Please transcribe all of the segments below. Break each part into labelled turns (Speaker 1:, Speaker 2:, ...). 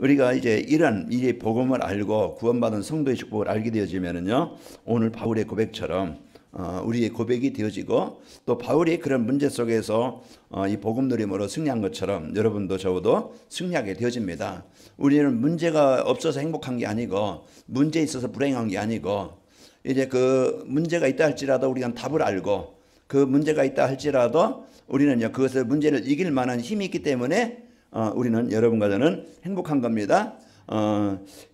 Speaker 1: 우리가 이제 이런 이 복음을 알고 구원받은 성도의 축복을 알게 되어지면은요, 오늘 바울의 고백처럼 우리의 고백이 되어지고, 또 바울이 그런 문제 속에서 이 복음 누림으로 승리한 것처럼 여러분도 저도 승리하게 되어집니다. 우리는 문제가 없어서 행복한 게 아니고, 문제에 있어서 불행한 게 아니고, 이제 그 문제가 있다 할지라도 우리가 답을 알고, 그 문제가 있다 할지라도 우리는 그것을 문제를 이길 만한 힘이 있기 때문에 우리는 여러분과 저는 행복한 겁니다.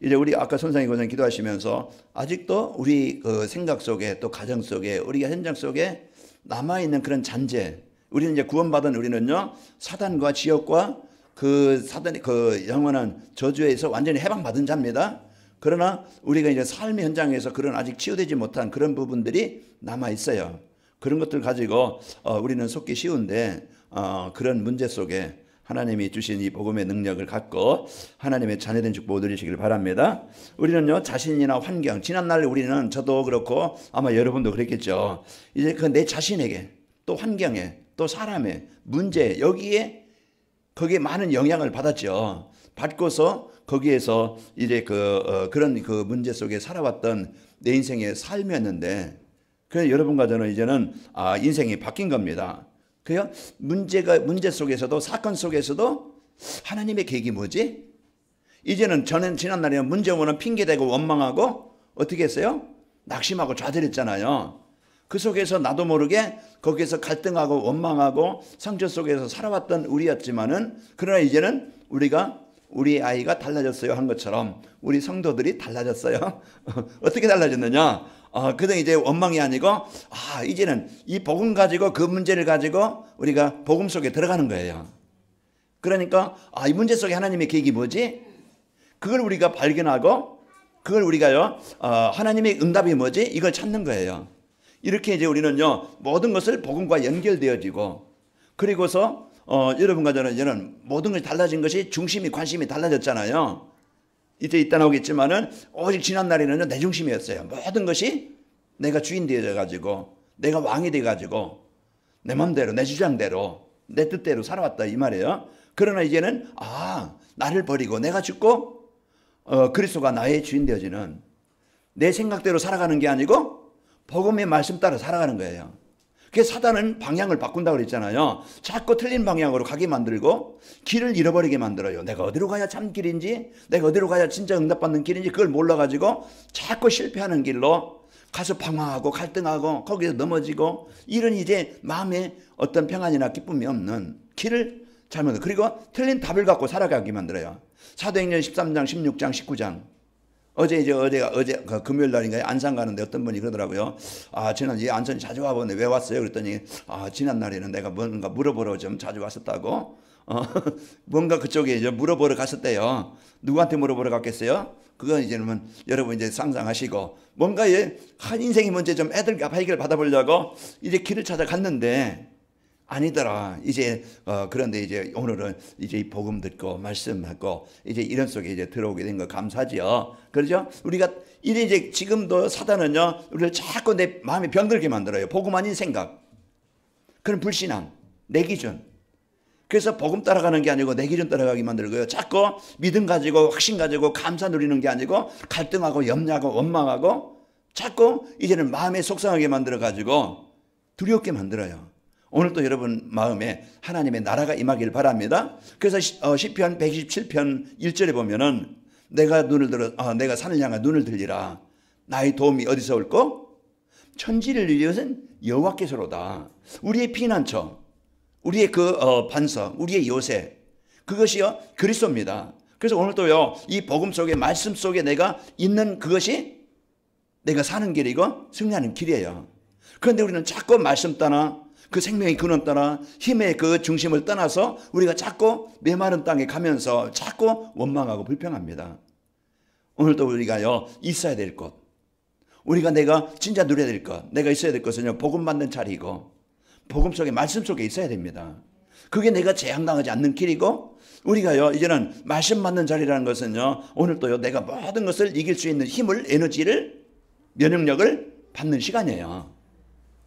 Speaker 1: 이제 우리 아까 선생님 기도하시면서 아직도 우리 그 생각 속에, 또 가정 속에, 우리가 현장 속에 남아있는 그런 잔재, 우리는 이제 구원받은 우리는요, 사단과 지옥과 그 사단의 그 영원한 저주에서 완전히 해방받은 자입니다. 그러나 우리가 이제 삶의 현장에서 그런 아직 치유되지 못한 그런 부분들이 남아 있어요. 그런 것들 가지고 우리는 속기 쉬운데, 그런 문제 속에 하나님이 주신 이 복음의 능력을 갖고 하나님의 자녀된 축복을 누리시길 바랍니다. 우리는요, 자신이나 환경, 지난날 우리는, 저도 그렇고 아마 여러분도 그랬겠죠. 이제 그 내 자신에게, 또 환경에, 또 사람의 문제, 거기에 많은 영향을 받았죠. 받고서 거기에서 이제 그런 그 문제 속에 살아왔던 내 인생의 삶이었는데, 그래서 여러분과 저는 이제는 인생이 바뀐 겁니다. 그래요? 문제 속에서도, 사건 속에서도 하나님의 계획이 뭐지? 이제는 저는 지난날에는 문제 오면 핑계대고 원망하고 어떻게 했어요? 낙심하고 좌절했잖아요. 그 속에서 나도 모르게 거기에서 갈등하고 원망하고 상처 속에서 살아왔던 우리였지만은, 그러나 이제는 우리 아이가 달라졌어요 한 것처럼 우리 성도들이 달라졌어요. 어떻게 달라졌느냐? 그때 이제 원망이 아니고, 이제는 이 복음 가지고, 그 문제를 가지고 우리가 복음 속에 들어가는 거예요. 그러니까, 이 문제 속에 하나님의 계획이 뭐지? 그걸 우리가 발견하고, 그걸 우리가요, 하나님의 응답이 뭐지? 이걸 찾는 거예요. 이렇게 이제 우리는요, 모든 것을 복음과 연결되어지고, 그리고서, 여러분과 저는 이제는 모든 것이 달라진 것이 중심이, 관심이 달라졌잖아요. 이제 이따 나오겠지만은, 오직 지난날에는 내 중심이었어요. 모든 것이 내가 주인 되어져가지고, 내가 왕이 돼가지고, 내 맘대로, 내 주장대로, 내 뜻대로 살아왔다 이 말이에요. 그러나 이제는 나를 버리고 내가 죽고 그리스도가 나의 주인 되어지는, 내 생각대로 살아가는 게 아니고 복음의 말씀 따라 살아가는 거예요. 그래서 사단은 방향을 바꾼다고 그랬잖아요. 자꾸 틀린 방향으로 가게 만들고 길을 잃어버리게 만들어요. 내가 어디로 가야 참 길인지, 내가 어디로 가야 진짜 응답받는 길인지 그걸 몰라가지고 자꾸 실패하는 길로 가서 방황하고 갈등하고 거기서 넘어지고, 이런 이제 마음에 어떤 평안이나 기쁨이 없는 길을 잘못, 그리고 틀린 답을 갖고 살아가게 만들어요. 사도행전 13장, 16장, 19장. 어제 그 금요일 날인가요? 안산 가는데 어떤 분이 그러더라고요. 지난 이 안산이 자주 와보네. 왜 왔어요? 그랬더니 지난 날에는 내가 뭔가 물어보러 좀 자주 왔었다고. 뭔가 그쪽에 이제 물어보러 갔었대요. 누구한테 물어보러 갔겠어요? 그건 이제는 여러분 이제 상상하시고, 뭔가 한 인생이 먼저 좀 해결 받아보려고 이제 길을 찾아갔는데 아니더라. 이제 그런데 이제 오늘은 이제 이 복음 듣고 말씀하고 이제 이런 속에 이제 들어오게 된 거 감사하지요. 그렇죠? 우리가 이제 지금도 사단은요, 우리를 자꾸 내 마음에 병들게 만들어요. 복음 아닌 생각, 그런 불신앙, 내 기준. 그래서 복음 따라가는 게 아니고 내 기준 따라가게 만들고요. 자꾸 믿음 가지고 확신 가지고 감사 누리는 게 아니고 갈등하고 염려하고 원망하고 자꾸 이제는 마음에 속상하게 만들어 가지고 두렵게 만들어요. 오늘도 여러분 마음에 하나님의 나라가 임하길 바랍니다. 그래서 시편 127편 1절에 보면은 내가 산을 향해 눈을 들리라. 나의 도움이 어디서 올꼬? 천지를 이루신 여호와께서로다. 우리의 피난처, 우리의 반석, 우리의 요새, 그것이요 그리스도입니다. 그래서 오늘도요, 이 복음 속에, 말씀 속에 내가 있는 그것이 내가 사는 길이고 승리하는 길이에요. 그런데 우리는 자꾸 말씀 따라, 그 생명의 근원 따라, 힘의 그 중심을 떠나서 우리가 자꾸 메마른 땅에 가면서 자꾸 원망하고 불평합니다. 오늘도 우리가요, 있어야 될 것, 내가 진짜 누려야 될 것, 내가 있어야 될 것은요, 복음 받는 자리이고 복음 속에, 말씀 속에 있어야 됩니다. 그게 내가 재앙당하지 않는 길이고, 우리가요 이제는 말씀 받는 자리라는 것은요, 오늘도요 내가 모든 것을 이길 수 있는 힘을, 에너지를, 면역력을 받는 시간이에요.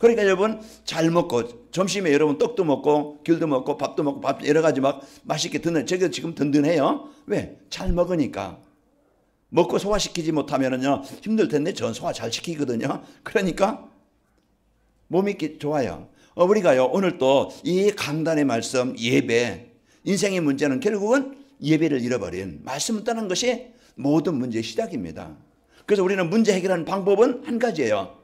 Speaker 1: 그러니까 여러분 잘 먹고 점심에 여러분 떡도 먹고 귤도 먹고 밥도 먹고 밥 여러 가지 막 맛있게 듣는 저게 지금 든든해요. 왜? 잘 먹으니까. 먹고 소화시키지 못하면은요 힘들 텐데 전 소화 잘 시키거든요. 그러니까 몸이 좋아요. 우리가요 오늘 또 이 강단의 말씀 예배 인생의 문제는 결국은 예배를 잃어버린 말씀을 떠난 것이 모든 문제의 시작입니다. 그래서 우리는 문제 해결하는 방법은 한 가지예요.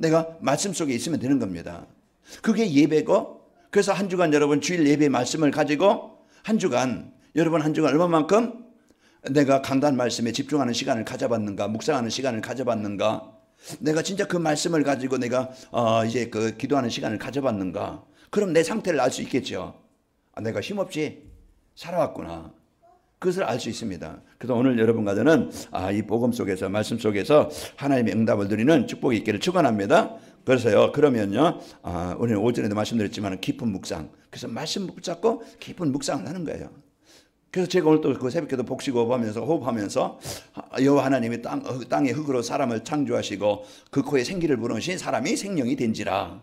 Speaker 1: 내가 말씀 속에 있으면 되는 겁니다. 그게 예배고 그래서 한 주간 여러분 주일 예배 말씀을 가지고 한 주간 여러분 한 주간 얼마만큼 내가 강단 말씀에 집중하는 시간을 가져봤는가 묵상하는 시간을 가져봤는가 내가 진짜 그 말씀을 가지고 내가 이제 그 기도하는 시간을 가져봤는가 그럼 내 상태를 알 수 있겠죠. 내가 힘없이 살아왔구나. 그것을 알 수 있습니다. 그래서 오늘 여러분과는 이 복음 속에서 말씀 속에서 하나님의 응답을 드리는 축복이 있기를 축원합니다. 그래서요 그러면요 오늘 오전에도 말씀드렸지만 깊은 묵상 그래서 말씀 붙잡고 깊은 묵상을 하는 거예요. 그래서 제가 오늘 또 그 새벽에도 복식 호흡하면서 여호와 하나님이 땅의 흙으로 사람을 창조하시고 그 코에 생기를 불어넣으신 사람이 생명이 된지라.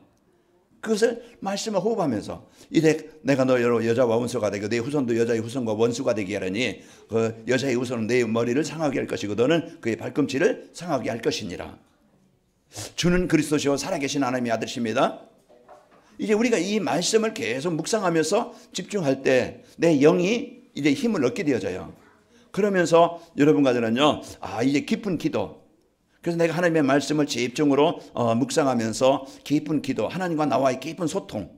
Speaker 1: 그것을 말씀을 호흡하면서 이제 내가 너 여자와 원수가 되고 내 후손도 여자의 후손과 원수가 되게 하려니 그 여자의 후손은 내 머리를 상하게 할 것이고 너는 그의 발꿈치를 상하게 할 것이니라. 주는 그리스도시요 살아계신 하나님의 아들이십니다. 이제 우리가 이 말씀을 계속 묵상하면서 집중할 때 내 영이 이제 힘을 얻게 되어져요. 그러면서 여러분과 저는요 이제 깊은 기도 그래서 내가 하나님의 말씀을 집중으로 묵상하면서 깊은 기도 하나님과 나와의 깊은 소통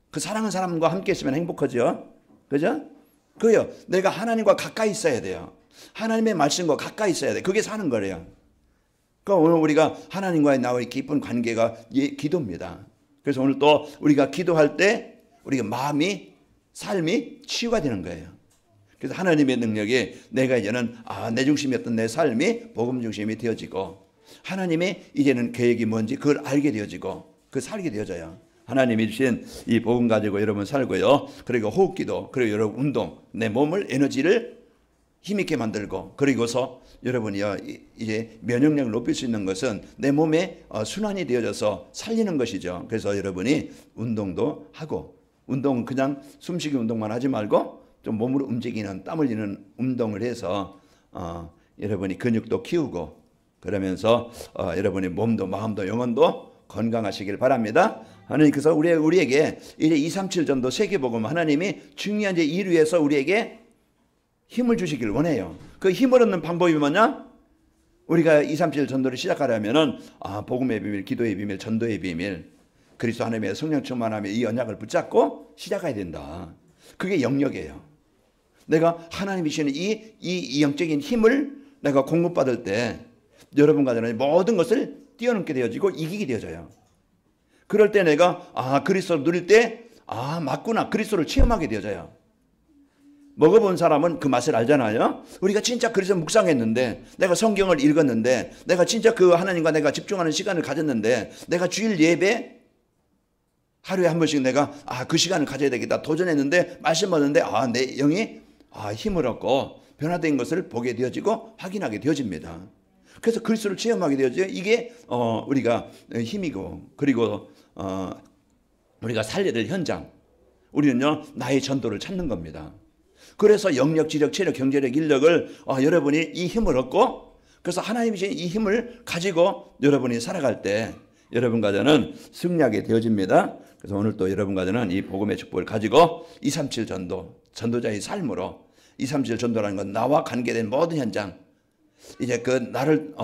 Speaker 1: 그 사랑하는 사람과 함께 있으면 행복하죠. 그죠? 그요 내가 하나님과 가까이 있어야 돼요. 하나님의 말씀과 가까이 있어야 돼. 그게 사는 거래요. 그러니까 오늘 우리가 하나님과의 나와의 깊은 관계가 기도입니다. 그래서 오늘 또 우리가 기도할 때 우리가 마음이 삶이 치유가 되는 거예요. 그래서 하나님의 능력이 내가 이제는 내 중심이었던 내 삶이 복음 중심이 되어지고 하나님의 이제는 계획이 뭔지 그걸 알게 되어지고 그 살게 되어져요. 하나님이 주신 이 복음 가지고 여러분 살고요. 그리고 호흡기도 그리고 여러분 운동 내 몸을 에너지를 힘있게 만들고 그리고서 여러분이요 이제 면역력을 높일 수 있는 것은 내 몸에 순환이 되어져서 살리는 것이죠. 그래서 여러분이 운동도 하고 운동은 그냥 숨쉬기 운동만 하지 말고 좀 몸으로 움직이는 땀 흘리는 운동을 해서 여러분이 근육도 키우고 그러면서 여러분의 몸도 마음도 영혼도 건강하시길 바랍니다. 하나님께서 우리에게 이제 237 전도 세계복음 하나님이 중요한 이제 일을 위해서 우리에게 힘을 주시길 원해요. 그 힘을 얻는 방법이 뭐냐? 우리가 237 전도를 시작하려면은 복음의 비밀, 기도의 비밀, 전도의 비밀, 그리스도 하나님의 성령 충만함의 이 언약을 붙잡고 시작해야 된다. 그게 영역이에요. 내가 하나님이 주시는 이 영적인 힘을 내가 공급받을 때 여러분과 저는 모든 것을 뛰어넘게 되어지고 이기게 되어져요. 그럴 때 내가 그리스도를 누릴 때 맞구나 그리스도를 체험하게 되어져요. 먹어본 사람은 그 맛을 알잖아요. 우리가 진짜 그리스도 묵상했는데 내가 성경을 읽었는데 내가 진짜 그 하나님과 내가 집중하는 시간을 가졌는데 내가 주일 예배 하루에 한 번씩 내가 그 시간을 가져야 되겠다 도전했는데 말씀 얻는데 내 영이 힘을 얻고 변화된 것을 보게 되어지고 확인하게 되어집니다. 그래서 그리스도를 체험하게 되어져요. 이게 우리가 힘이고 그리고 우리가 살려야 될 현장 우리는요 나의 전도를 찾는 겁니다. 그래서 영력, 지력, 체력, 경제력, 인력을 여러분이 이 힘을 얻고 그래서 하나님이 주신 이 힘을 가지고 여러분이 살아갈 때 여러분과 저는 승리하게 되어집니다. 그래서 오늘 또 여러분과 저는 이 복음의 축복을 가지고 237 전도, 전도자의 삶으로 237 전도라는 건 나와 관계된 모든 현장 이제 그 나를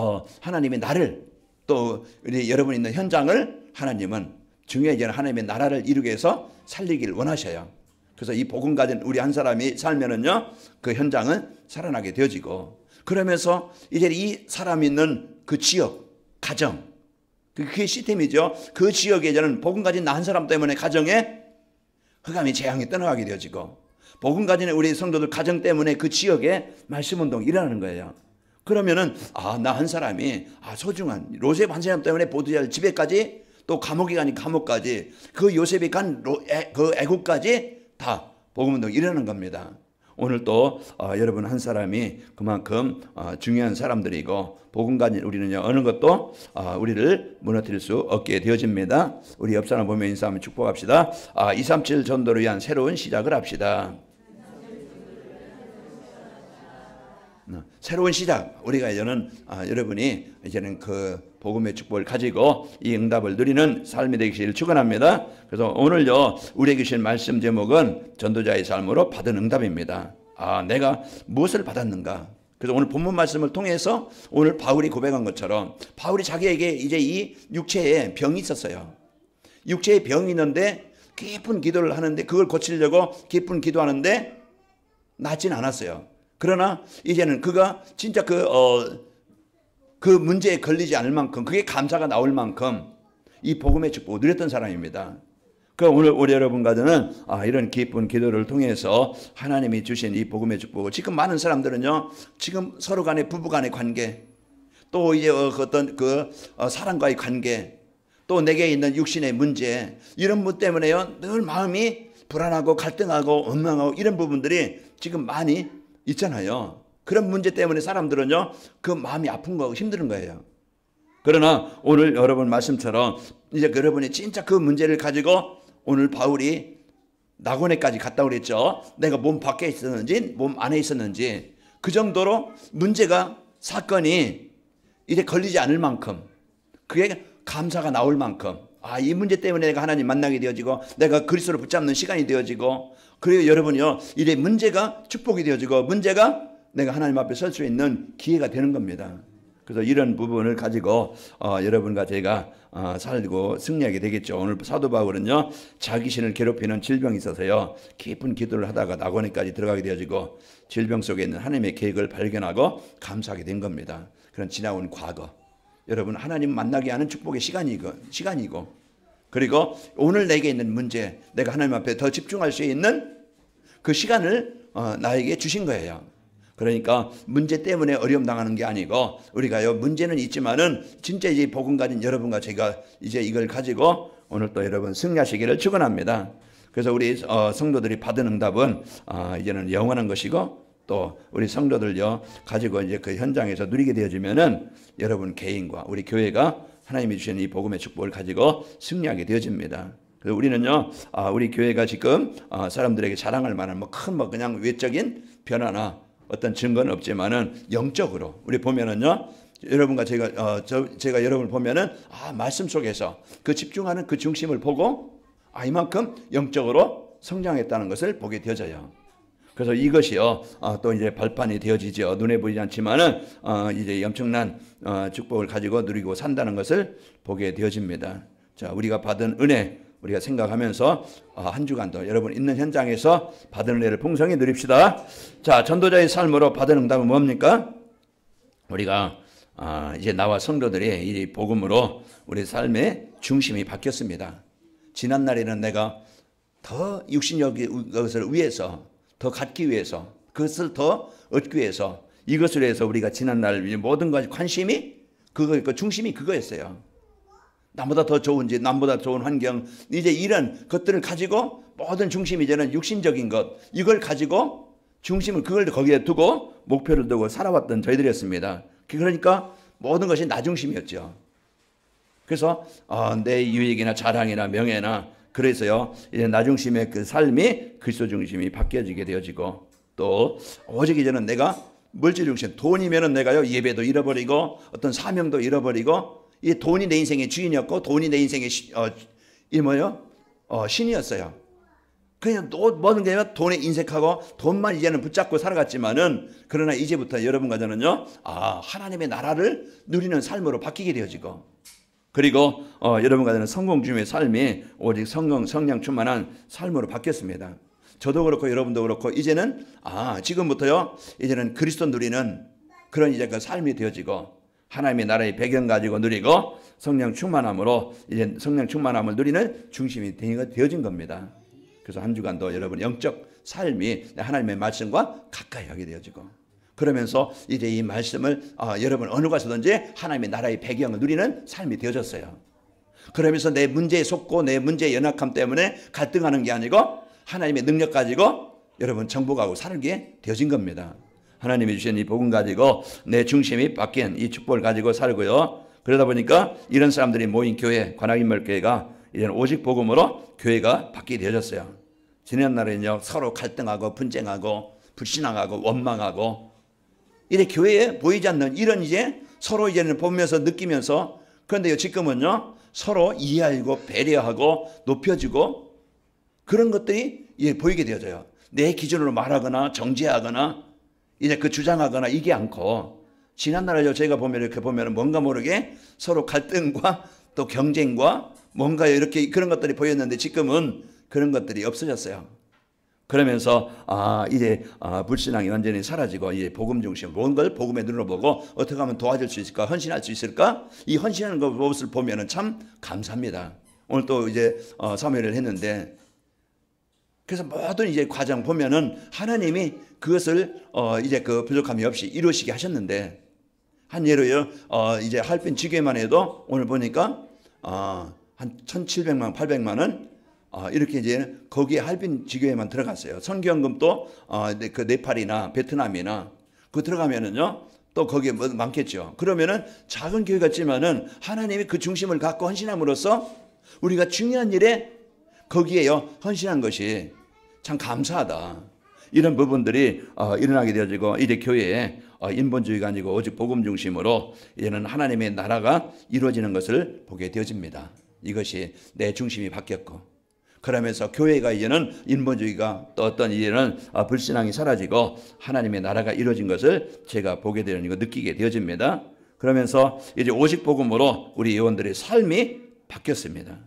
Speaker 1: 하나님이 나를 또 우리 여러분이 있는 현장을 하나님은 중요하게 하나님의 나라를 이루기 위해서 살리길 원하셔요. 그래서 이 복음 가진 우리 한 사람이 살면은요 그 현장은 살아나게 되어지고 그러면서 이제 이 사람이 있는 그 지역, 가정 그게 시스템이죠. 그 지역에 저는 복음 가진 나 한 사람 때문에 가정에 흑암이 재앙이 떠나가게 되어지고 복음 가진 우리 성도들 가정 때문에 그 지역에 말씀 운동이 일어나는 거예요. 그러면은 나 한 사람이 소중한 요셉 한 사람 때문에 보디발 집에까지 또 감옥에 가니 감옥까지 그 요셉이 간 그 애국까지 다 복음 운동이 일어나는 겁니다. 오늘 또 여러분 한 사람이 그만큼 중요한 사람들이고 복음 가진 우리는요 어느 것도 우리를 무너뜨릴 수 없게 되어집니다. 우리 옆 사람 보면 인사하면 축복합시다. 237 전도를 위한 새로운 시작을 합시다. 새로운 시작. 우리가 이제는 여러분이 이제는 그 복음의 축복을 가지고 이 응답을 누리는 삶이 되기를 축원합니다. 그래서 오늘요 우리에게 주신 말씀 제목은 전도자의 삶으로 받은 응답입니다. 내가 무엇을 받았는가? 그래서 오늘 본문 말씀을 통해서 오늘 바울이 고백한 것처럼 바울이 자기에게 이제 이 육체에 병이 있었어요. 육체에 병이 있는데 깊은 기도를 하는데 그걸 고치려고 깊은 기도하는데 낫진 않았어요. 그러나 이제는 그가 진짜 그 문제에 걸리지 않을 만큼 그게 감사가 나올 만큼 이 복음의 축복을 누렸던 사람입니다. 오늘 우리 여러분과는 이런 기쁜 기도를 통해서 하나님이 주신 이 복음의 축복을 지금 많은 사람들은요 지금 서로 간의 부부 간의 관계 또 이제 어떤 사람과의 관계 또 내게 있는 육신의 문제 이런 것 때문에요 늘 마음이 불안하고 갈등하고 원망하고 이런 부분들이 지금 많이 있잖아요. 그런 문제 때문에 사람들은요 그 마음이 아픈 거고 힘든 거예요. 그러나 오늘 여러분 말씀처럼 이제 여러분이 진짜 그 문제를 가지고 오늘 바울이 낙원에까지 갔다 그랬죠. 내가 몸 밖에 있었는지 몸 안에 있었는지 그 정도로 문제가 사건이 이제 걸리지 않을 만큼 그게 감사가 나올 만큼 이 문제 때문에 내가 하나님 만나게 되어지고 내가 그리스도를 붙잡는 시간이 되어지고 그리고 여러분이요 이제 문제가 축복이 되어지고 문제가 내가 하나님 앞에 설 수 있는 기회가 되는 겁니다. 그래서 이런 부분을 가지고 여러분과 제가 살고 승리하게 되겠죠. 오늘 사도 바울은요 자기 신을 괴롭히는 질병이 있어서요 깊은 기도를 하다가 낙원에까지 들어가게 되어지고 질병 속에 있는 하나님의 계획을 발견하고 감사하게 된 겁니다. 그런 지나온 과거 여러분 하나님 만나게 하는 축복의 시간이고 그리고 오늘 내게 있는 문제 내가 하나님 앞에 더 집중할 수 있는 그 시간을 나에게 주신 거예요. 그러니까 문제 때문에 어려움 당하는 게 아니고 우리가요 문제는 있지만은 진짜 이제 복음 가진 여러분과 제가 이제 이걸 가지고 오늘 또 여러분 승리하시기를 축원합니다. 그래서 우리 성도들이 받은 응답은 이제는 영원한 것이고 또 우리 성도들요 가지고 이제 그 현장에서 누리게 되어지면은 여러분 개인과 우리 교회가 하나님이 주신 이 복음의 축복을 가지고 승리하게 되어집니다. 그래서 우리는요 우리 교회가 지금 사람들에게 자랑할 만한 큰 그냥 외적인 변화나 어떤 증거는 없지만은 영적으로 우리 보면은요 여러분과 제가 여러분을 보면은 말씀 속에서 그 집중하는 그 중심을 보고 이만큼 영적으로 성장했다는 것을 보게 되어져요. 그래서 이것이요 또 이제 발판이 되어지죠. 눈에 보이지 않지만은 이제 엄청난 축복을 가지고 누리고 산다는 것을 보게 되어집니다. 자, 우리가 받은 은혜 우리가 생각하면서 한 주간도 여러분 있는 현장에서 받은 은혜를 풍성히 누립시다. 자, 전도자의 삶으로 받은 응답은 뭡니까? 우리가 이제 나와 성도들이 이 복음으로 우리 삶의 중심이 바뀌었습니다. 지난 날에는 내가 더 육신적인 것을 위해서 더 갖기 위해서 그것을 더 얻기 위해서 이것을 위해서 우리가 지난날 모든 것 관심이 그 중심이 그거였어요. 남보다 더 좋은지 남보다 좋은 환경 이제 이런 것들을 가지고 모든 중심이 이제는 육신적인 것 이걸 가지고 중심을 그걸 거기에 두고 목표를 두고 살아왔던 저희들이었습니다. 그러니까 모든 것이 나 중심이었죠. 그래서 내 유익이나 자랑이나 명예나 그래서요 이제 나 중심의 그 삶이 그리스도 중심이 바뀌어지게 되어지고 또 오직 이제는 내가 물질 중심 돈이면은 내가요 예배도 잃어버리고 어떤 사명도 잃어버리고 이 돈이 내 인생의 주인이었고 돈이 내 인생의 신이었어요. 그냥 모든 게 돈에 인색하고 돈만 이제는 붙잡고 살아갔지만은 그러나 이제부터 여러분과 저는요 하나님의 나라를 누리는 삶으로 바뀌게 되어지고 그리고 여러분과 저는 성공 중의 삶이 오직 성령 충만한 삶으로 바뀌었습니다. 저도 그렇고 여러분도 그렇고 이제는 지금부터요 이제는 그리스도 누리는 그런 이제 그 삶이 되어지고 하나님의 나라의 배경 가지고 누리고 성령 충만함으로 이제 성령 충만함을 누리는 중심이 되어진 겁니다. 그래서 한 주간도 여러분 영적 삶이 하나님의 말씀과 가까이 하게 되어지고 그러면서 이제 이 말씀을 여러분 어느 곳에서든지 하나님의 나라의 배경을 누리는 삶이 되어졌어요. 그러면서 내 문제에 속고 내 문제의 연약함 때문에 갈등하는 게 아니고 하나님의 능력 가지고 여러분 정복하고 살게 되어진 겁니다. 하나님이 주신 이 복음 가지고 내 중심이 바뀐 이 축복을 가지고 살고요. 그러다 보니까 이런 사람들이 모인 교회, 관악인물교회가 이제는 오직 복음으로 교회가 바뀌게 되어졌어요. 지난날에는요, 서로 갈등하고 분쟁하고 불신앙하고 원망하고 이래 교회에 보이지 않는 이런 이제 서로 이제는 보면서 느끼면서, 그런데요 지금은요 서로 이해하고 배려하고 높여주고 그런 것들이 이제 보이게 되어져요. 내 기준으로 말하거나 정죄하거나 이제 그 주장하거나 이게 않고, 지난날에 저희가 보면 이렇게 보면 뭔가 모르게 서로 갈등과 또 경쟁과 뭔가 이렇게 그런 것들이 보였는데 지금은 그런 것들이 없어졌어요. 그러면서 이제 불신앙이 완전히 사라지고 이제 복음 중심, 모든 걸 복음의 눈으로 보고 어떻게 하면 도와줄 수 있을까, 헌신할 수 있을까, 이 헌신하는 것을 보면은 참 감사합니다. 오늘 또 이제 사무엘을 했는데, 그래서 모든 이제 과정 보면은 하나님이 그것을 이제 그 부족함이 없이 이루시게 하셨는데, 한 예로요 이제 할빈 지교회만 해도 오늘 보니까 한 1,700만 800만 원 이렇게 이제 거기에 할빈 지교회만 들어갔어요. 선교연금도 그 네팔이나 베트남이나 그 들어가면은요 또 거기에 뭐 많겠죠. 그러면은 작은 교회 같지만은 하나님이 그 중심을 갖고 헌신함으로써 우리가 중요한 일에 거기에요 헌신한 것이 참 감사하다. 이런 부분들이 일어나게 되어지고 이제 교회에 인본주의가 아니고 오직 복음 중심으로 이제는 하나님의 나라가 이루어지는 것을 보게 되어집니다. 이것이 내 중심이 바뀌었고, 그러면서 교회가 이제는 인본주의가 또 어떤 이제는 불신앙이 사라지고 하나님의 나라가 이루어진 것을 제가 보게 되는 거 느끼게 되어집니다. 그러면서 이제 오직 복음으로 우리 의원들의 삶이 바뀌었습니다.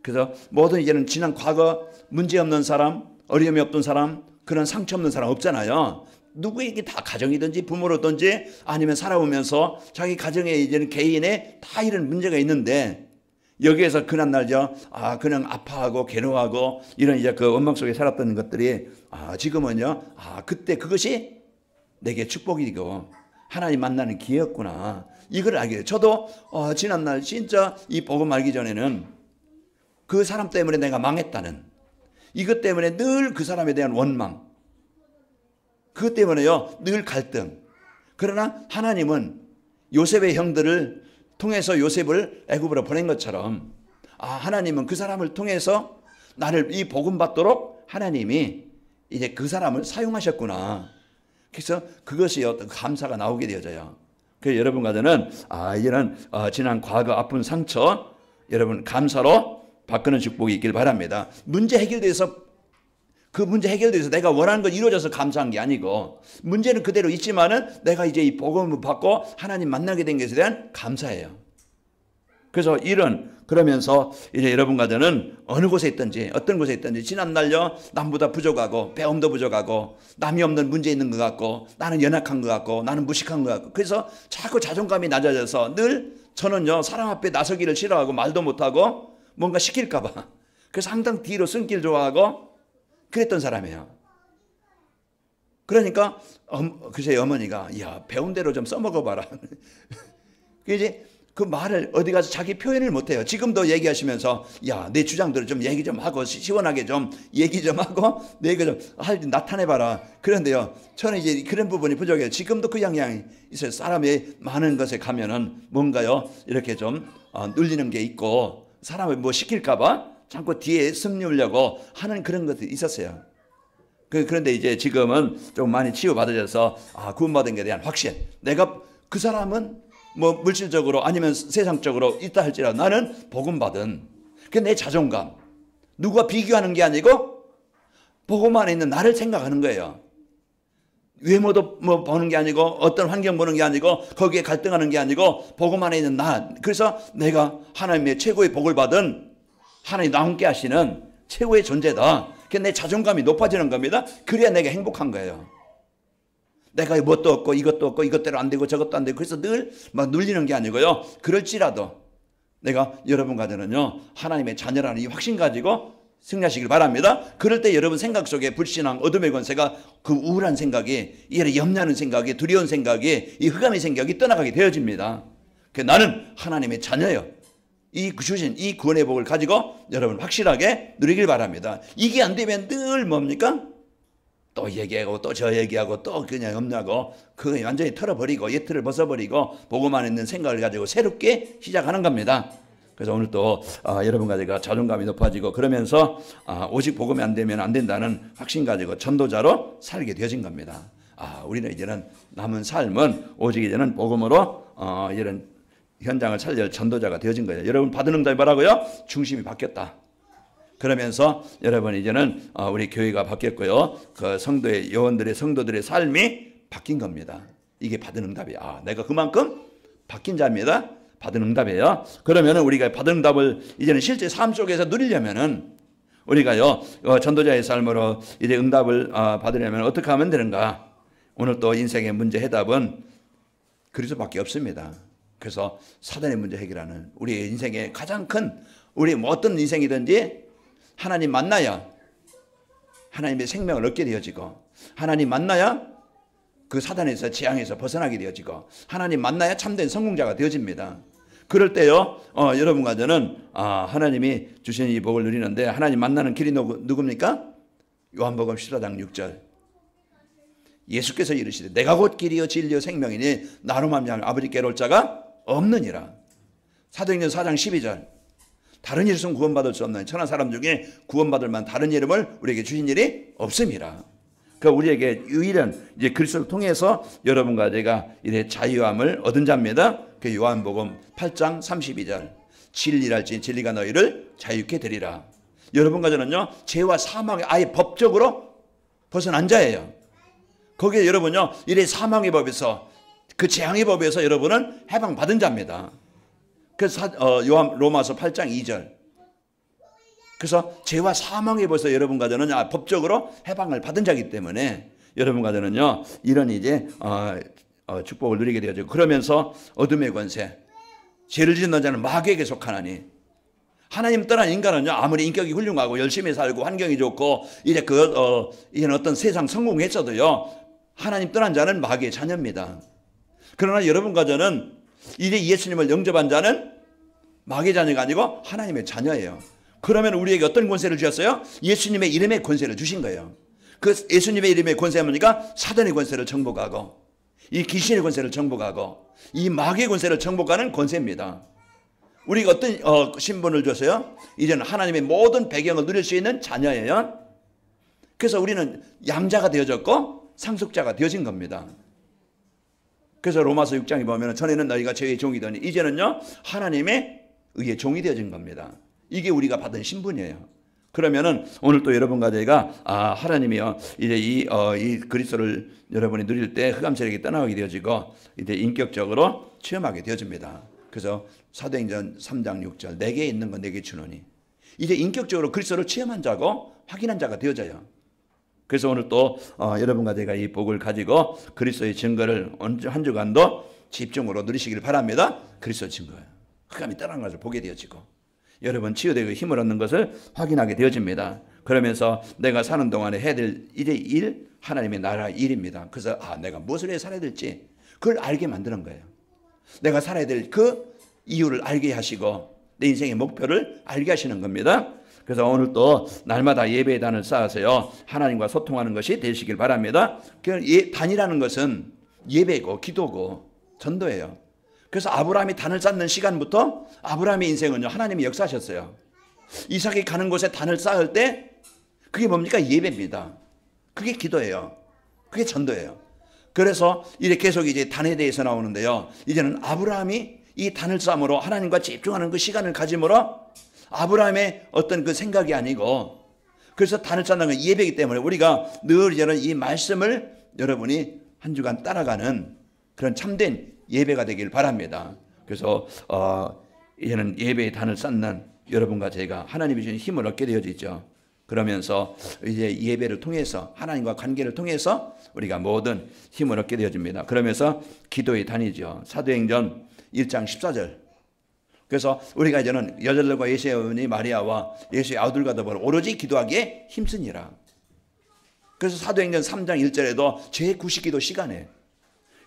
Speaker 1: 그래서 모든 이제는 지난 과거 문제 없는 사람, 어려움이 없던 사람, 그런 상처 없는 사람 없잖아요. 누구에게 다 가정이든지 부모로든지 아니면 살아오면서 자기 가정에 이제는 개인에 다 이런 문제가 있는데, 여기에서 그날날죠 그냥 아파하고 괴로워하고 이런 이제 그 원망 속에 살았던 것들이 지금은요 그때 그것이 내게 축복이고 하나님 만나는 기회였구나, 이걸 알게 돼요. 저도 지난날 진짜 이 복음 알기 전에는 그 사람 때문에 내가 망했다는, 이것 때문에 늘 그 사람에 대한 원망, 그것 때문에요 늘 갈등. 그러나 하나님은 요셉의 형들을 통해서 요셉을 애굽으로 보낸 것처럼 하나님은 그 사람을 통해서 나를 이 복음 받도록 하나님이 이제 그 사람을 사용하셨구나. 그래서 그것이 어떤 감사가 나오게 되어져요. 그래서 여러분과 저는 이제는 지난 과거 아픈 상처 여러분 감사로 바꾸는 축복이 있길 바랍니다. 문제 해결돼서 그 문제 해결돼서 내가 원하는 것 이루어져서 감사한 게 아니고, 문제는 그대로 있지만은 내가 이제 이 복음을 받고 하나님 만나게 된 것에 대한 감사예요. 그래서 그러면서 이제 여러분과 저는 어느 곳에 있든지 어떤 곳에 있든지 지난날요 남보다 부족하고 배움도 부족하고 남이 없는 문제 있는 것 같고 나는 연약한 것 같고 나는 무식한 것 같고, 그래서 자꾸 자존감이 낮아져서 늘 저는요 사람 앞에 나서기를 싫어하고 말도 못하고 뭔가 시킬까 봐 그래서 항상 뒤로 숨길 좋아하고 그랬던 사람이에요. 그러니까 글쎄 어머니가 야 배운 대로 좀 써먹어봐라. 이제 그 말을 어디 가서 자기 표현을 못해요. 지금도 얘기하시면서 야 내 주장들을 좀 얘기 좀 하고 시원하게 좀 얘기 좀 하고 내가 좀 나타내봐라. 그런데요 저는 이제 그런 부분이 부족해요. 지금도 그 양양이 있어요. 사람이 많은 것에 가면은 뭔가요 이렇게 좀 눌리는 게 있고 사람을 뭐 시킬까 봐 자꾸 뒤에 숨기려고 하는 그런 것들이 있었어요. 그런데 이제 지금은 좀 많이 치유받아져서 구원받은 것에 대한 확신, 내가 그 사람은 뭐 물질적으로 아니면 세상적으로 있다 할지라도 나는 복음받은 내 자존감, 누구와 비교하는 게 아니고 복음 안에 있는 나를 생각하는 거예요. 외모도 뭐 보는 게 아니고 어떤 환경 보는 게 아니고 거기에 갈등하는 게 아니고 복음 안에 있는 나. 그래서 내가 하나님의 최고의 복을 받은 하나님 나와 함께 하시는 최고의 존재다. 내 자존감이 높아지는 겁니다. 그래야 내가 행복한 거예요. 내가 뭣도 없고 이것도 없고 이것대로 안 되고 저것도 안 되고 그래서 늘 막 눌리는 게 아니고요. 그럴지라도 내가 여러분과 저는요 하나님의 자녀라는 이 확신 가지고 승리하시길 바랍니다. 그럴 때 여러분 생각 속에 불신앙, 어둠의 권세가 그 우울한 생각이, 이 염려하는 생각이, 두려운 생각이, 이 흑암의 생각이 떠나가게 되어집니다. 나는 하나님의 자녀예요. 이 주신 이 구원의 복을 가지고 여러분 확실하게 누리길 바랍니다. 이게 안 되면 늘 뭡니까? 또 얘기하고 또 저 얘기하고 또 그냥 없냐고 그거 완전히 털어버리고 예틀을 벗어버리고 보고만 있는 생각을 가지고 새롭게 시작하는 겁니다. 그래서 오늘 또 여러분과 제가 자존감이 높아지고 그러면서 오직 복음이 안 되면 안 된다는 확신 가지고 전도자로 살게 되어진 겁니다. 우리는 이제는 남은 삶은 오직 이제는 복음으로 이런 현장을 살릴 전도자가 되어진 거예요. 여러분 받은 응답이 뭐라고요? 중심이 바뀌었다. 그러면서 여러분 이제는 우리 교회가 바뀌었고요. 그 성도의 요원들의 성도들의 삶이 바뀐 겁니다. 이게 받은 응답이야. 내가 그만큼 바뀐 자입니다. 받은 응답이에요. 그러면은 우리가 받은 응답을 이제는 실제 삶 속에서 누리려면은 우리가요 전도자의 삶으로 이제 응답을 받으려면 어떻게 하면 되는가? 오늘 또 인생의 문제 해답은 그리스도밖에 없습니다. 그래서 사단의 문제 해결하는 우리의 인생의 가장 큰 우리 뭐 어떤 인생이든지 하나님 만나야 하나님의 생명을 얻게 되어지고 하나님 만나야 그 사단에서 재앙에서 벗어나게 되어지고 하나님 만나야 참된 성공자가 되어집니다. 그럴 때요 여러분과 저는 하나님이 주신 이 복을 누리는데 하나님 만나는 길이 누굽니까? 요한복음 14장 6절 예수께서 이르시되 내가 곧 길이요 진리요 생명이니 나로 말미암아 아버지께로 올 자가 없느니라. 사도행전 4장 12절 다른 이름은 구원받을 수 없는 천하 사람 중에 구원받을 만한 다른 이름을 우리에게 주신 일이 없음이라. 그러니까 우리에게 유일한 이제 그리스도를 통해서 여러분과 제가 이제 자유함을 얻은 자입니다. 그 요한복음 8장 32절 진리랄지 진리가 너희를 자유케 되리라. 여러분과 저는요 죄와 사망의 아예 법적으로 벗어난 자예요. 거기에 여러분요 이래 사망의 법에서 그 재앙의 법에서 여러분은 해방받은 자입니다. 그래서 로마서 8장 2절 그래서 죄와 사망의 법에서 여러분과 저는 법적으로 해방을 받은 자이기 때문에 여러분과 저는요 이런 이제 축복을 누리게 되어지고 그러면서 어둠의 권세 죄를 짓는 자는 마귀에게 속하나니 하나님 떠난 인간은요 아무리 인격이 훌륭하고 열심히 살고 환경이 좋고 이제 이제는 어떤 세상 성공했어도요 하나님 떠난 자는 마귀의 자녀입니다. 그러나 여러분과 저는 이제 예수님을 영접한 자는 마귀의 자녀가 아니고 하나님의 자녀예요. 그러면 우리에게 어떤 권세를 주셨어요? 예수님의 이름의 권세를 주신 거예요. 그 예수님의 이름의 권세가 뭡니까? 사단의 권세를 정복하고 이 귀신의 권세를 정복하고 이 마귀의 권세를 정복하는 권세입니다. 우리가 어떤 신분을 줬어요? 이제는 하나님의 모든 배경을 누릴 수 있는 자녀예요. 그래서 우리는 양자가 되어졌고 상속자가 되어진 겁니다. 그래서 로마서 6장에 보면 전에는 너희가 죄의 종이더니 이제는요 하나님의 의의 종이 되어진 겁니다. 이게 우리가 받은 신분이에요. 그러면은 오늘 또 여러분과 제가 하나님이요 이제 이 그리스도를 여러분이 누릴 때 흑암세력이 떠나가게 되어지고 이제 인격적으로 체험하게 되어집니다. 그래서 사도행전 3장 6절 내게 있는 건 내게 주노니 이제 인격적으로 그리스도를 체험한 자고 확인한 자가 되어져요. 그래서 오늘 또 여러분과 제가 이 복을 가지고 그리스도의 증거를 한 주간도 집중으로 누리시길 바랍니다. 그리스도 증거예요. 흑암이 떠나는 것을 보게 되어지고 여러분 치유되고 힘을 얻는 것을 확인하게 되어집니다. 그러면서 내가 사는 동안에 해야 될 이제 일 하나님의 나라 일입니다. 그래서 내가 무엇을 해 살아야 될지 그걸 알게 만드는 거예요. 내가 살아야 될 그 이유를 알게 하시고 내 인생의 목표를 알게 하시는 겁니다. 그래서 오늘 또 날마다 예배의 단을 쌓아서요 하나님과 소통하는 것이 되시길 바랍니다. 단이라는 것은 예배고 기도고 전도예요. 그래서 아브라함이 단을 쌓는 시간부터 아브라함의 인생은요 하나님이 역사하셨어요. 이삭이 가는 곳에 단을 쌓을 때 그게 뭡니까? 예배입니다. 그게 기도예요. 그게 전도예요. 그래서 이렇게 계속 이제 단에 대해서 나오는데요. 이제는 아브라함이 이 단을 쌓음으로 하나님과 집중하는 그 시간을 가짐으로 아브라함의 어떤 그 생각이 아니고 그래서 단을 쌓는 건 예배이기 때문에 우리가 늘 이제는 이 말씀을 여러분이 한 주간 따라가는 그런 참된 예배가 되길 바랍니다. 그래서 이제는 예배의 단을 쌓는 여러분과 제가 하나님이 주신 힘을 얻게 되어지죠. 그러면서 이제 예배를 통해서 하나님과 관계를 통해서 우리가 모든 힘을 얻게 되어집니다. 그러면서 기도의 단이죠. 사도행전 1장 14절. 그래서 우리가 이제는 여자들과 예수의 어머니 마리아와 예수의 아들과 더불어 오로지 기도하기에 힘쓰니라. 그래서 사도행전 3장 1절에도 제9식기도 시간에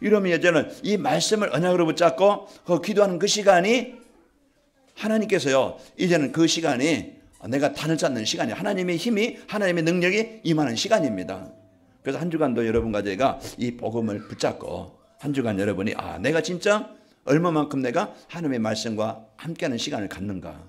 Speaker 1: 이러면 이제는 이 말씀을 언약으로 붙잡고 기도하는 그 시간이 하나님께서요 이제는 그 시간이 내가 단을 쌓는 시간이 하나님의 힘이 하나님의 능력이 임하는 시간입니다. 그래서 한 주간도 여러분과 제가 이 복음을 붙잡고 한 주간 여러분이 내가 진짜 얼마만큼 내가 하나님의 말씀과 함께하는 시간을 갖는가.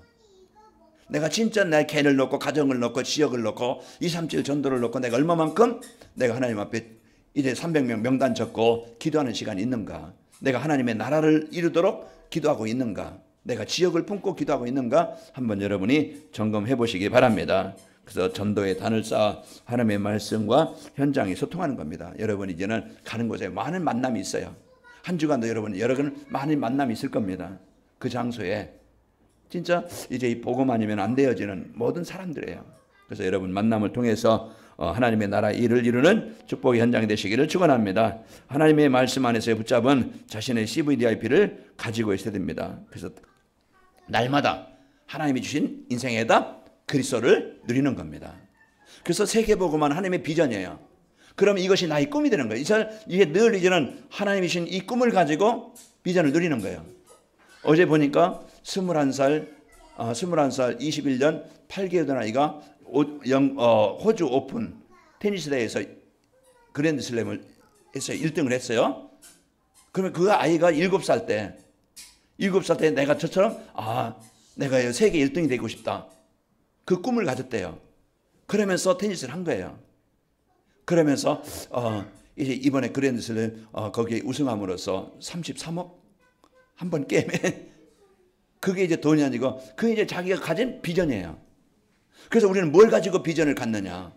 Speaker 1: 내가 진짜 내 개를 놓고 가정을 놓고 지역을 놓고 237 전도를 놓고 내가 얼마만큼 내가 하나님 앞에 이제 300명 명단 적고 기도하는 시간이 있는가. 내가 하나님의 나라를 이루도록 기도하고 있는가. 내가 지역을 품고 기도하고 있는가. 한번 여러분이 점검해 보시기 바랍니다. 그래서 전도의 단을 쌓아 하나님의 말씀과 현장에 소통하는 겁니다. 여러분 이제는 가는 곳에 많은 만남이 있어요. 한 주간도 여러분 여러 많은 만남이 있을 겁니다. 그 장소에 진짜 이제 이 복음 아니면 안 되어지는 모든 사람들이에요. 그래서 여러분 만남을 통해서 하나님의 나라 일을 이루는 축복의 현장이 되시기를 축원합니다. 하나님의 말씀 안에서 붙잡은 자신의 CVDIP를 가지고 있어야 됩니다. 그래서 날마다 하나님이 주신 인생의 답 그리스도를 누리는 겁니다. 그래서 세계복음은 하나님의 비전이에요. 그럼 이것이 나의 꿈이 되는 거예요. 이게 늘 이제는 하나님이 주신 이 꿈을 가지고 비전을 누리는 거예요. 어제 보니까 21살 21년 8개월 된 아이가 호주 오픈 테니스 대회에서 그랜드슬램을 했어요. 1등을 했어요. 그러면 그 아이가 7살 때 내가 저처럼 내가 세계 1등이 되고 싶다. 그 꿈을 가졌대요. 그러면서 테니스를 한 거예요. 그러면서 이제 이번에 그랜드슬램 거기에 우승함으로써 33억 한 번 게임에 그게 이제 돈이 아니고 그게 이제 자기가 가진 비전이에요. 그래서 우리는 뭘 가지고 비전을 갖느냐?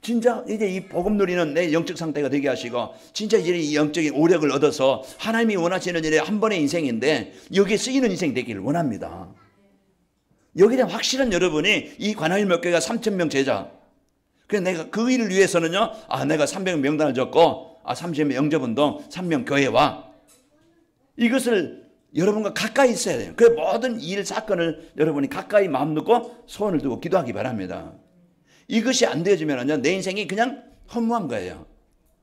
Speaker 1: 진짜 이제 이 복음 누리는 내 영적 상태가 되게 하시고 진짜 이제 이 영적인 오력을 얻어서 하나님이 원하시는 일에 한 번의 인생인데 여기에 쓰이는 인생이 되기를 원합니다. 여기에 대한 확실한 여러분이 이 관아일 몇 개가 3,000명 제자. 그래서 내가 그 일을 위해서는요. 내가 300명 명단을 적고 30명 영접운동 3명 교회 와. 이것을 여러분과 가까이 있어야 돼요. 그 모든 일 사건을 여러분이 가까이 마음 놓고 소원을 두고 기도하기 바랍니다. 이것이 안 되어지면요 내 인생이 그냥 허무한 거예요.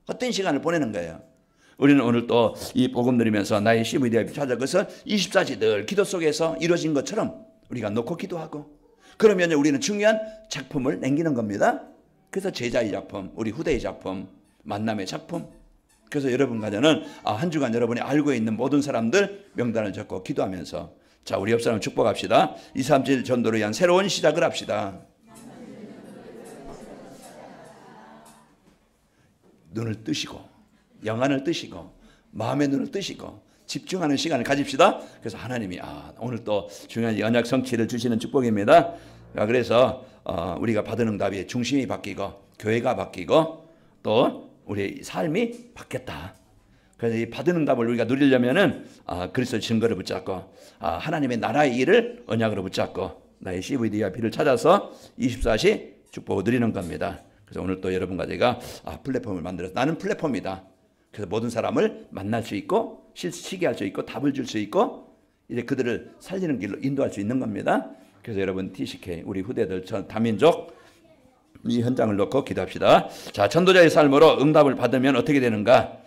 Speaker 1: 헛된 시간을 보내는 거예요. 우리는 오늘 또 이 복음 누리면서 나의 CVDIP 찾아 그것을 24시 늘 기도 속에서 이루어진 것처럼 우리가 놓고 기도하고 그러면 우리는 중요한 작품을 남기는 겁니다. 그래서 제자의 작품, 우리 후대의 작품, 만남의 작품. 그래서 여러분과 저는 한 주간 여러분이 알고 있는 모든 사람들 명단을 적고 기도하면서 자 우리 옆 사람 축복합시다. 237 전도를 위한 새로운 시작을 합시다. 눈을 뜨시고 영안을 뜨시고 마음의 눈을 뜨시고 집중하는 시간을 가집시다. 그래서 하나님이 오늘 또 중요한 언약 성취를 주시는 축복입니다. 그래서 우리가 받은 응답이 중심이 바뀌고 교회가 바뀌고 또 우리의 삶이 바뀌었다. 그래서 이 받은 응답을 우리가 누리려면은 그리스도의 증거를 붙잡고 하나님의 나라의 일을 언약으로 붙잡고 나의 CVDIP를 찾아서 24시 축복을 누리는 겁니다. 그래서 오늘 또 여러분과 제가 플랫폼을 만들어서 나는 플랫폼이다. 그래서 모든 사람을 만날 수 있고 시게 할 수 있고 답을 줄 수 있고 이제 그들을 살리는 길로 인도할 수 있는 겁니다. 그래서 여러분 TCK 우리 후대들 다민족 이 현장을 놓고 기도합시다. 자 전도자의 삶으로 응답을 받으면 어떻게 되는가?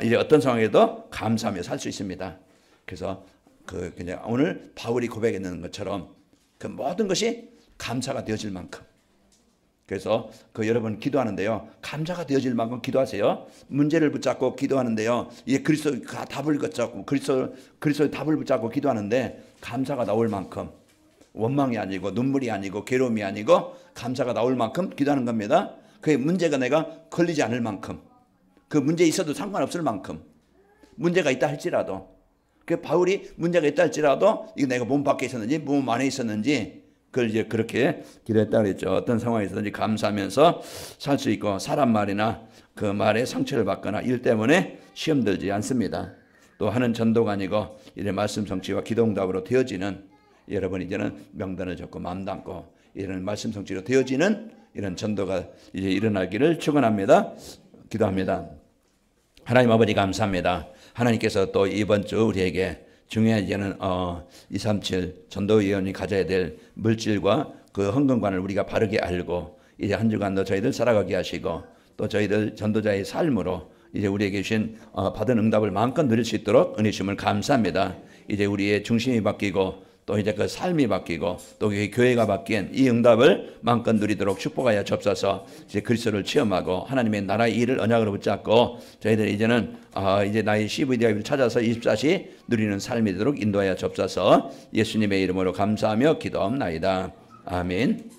Speaker 1: 이제 어떤 상황에도 감사하며 살 수 있습니다. 그래서 그냥 오늘 바울이 고백했는 것처럼 그 모든 것이 감사가 되어질 만큼. 그래서 여러분 기도하는데요. 감사가 되어질 만큼 기도하세요. 문제를 붙잡고 기도하는데요. 이제 그리스도가 답을 붙잡고 그리스도의 답을 붙잡고 기도하는데 감사가 나올 만큼 원망이 아니고 눈물이 아니고 괴로움이 아니고 감사가 나올 만큼 기도하는 겁니다. 그 문제가 내가 걸리지 않을 만큼 그 문제 있어도 상관없을 만큼 문제가 있다 할지라도 그 바울이 문제가 있다 할지라도 이거 내가 몸 밖에 있었는지 몸 안에 있었는지 그걸 이제 그렇게 기도했다 그랬죠. 어떤 상황에서든지 감사하면서 살 수 있고 사람 말이나 그 말에 상처를 받거나 일 때문에 시험 들지 않습니다. 또 하는 전도가 아니고 이제 말씀 성취와 기도응답으로 되어지는 여러분 이제는 명단을 적고 마음 담고 이런 말씀 성취로 되어지는 이런 전도가 이제 일어나기를 축원합니다. 기도합니다. 하나님 아버지 감사합니다. 하나님께서 또 이번 주 우리에게 중요한 이제는 237 전도위원이 가져야 될 물질과 그 헌금관을 우리가 바르게 알고 이제 한 주간도 저희들 살아가게 하시고 또 저희들 전도자의 삶으로 이제 우리에게 주신 받은 응답을 마음껏 누릴 수 있도록 은혜 주심을 감사합니다. 이제 우리의 중심이 바뀌고 또 이제 그 삶이 바뀌고 또 교회가 바뀐 이 응답을 마음껏 누리도록 축복하여 접사서 이제 그리스도를 체험하고 하나님의 나라의 일을 언약으로 붙잡고 저희들이 이제는 이제 나의 CVDI를 찾아서 24시 누리는 삶이 되도록 인도하여 접사서 예수님의 이름으로 감사하며 기도합나이다. 아멘.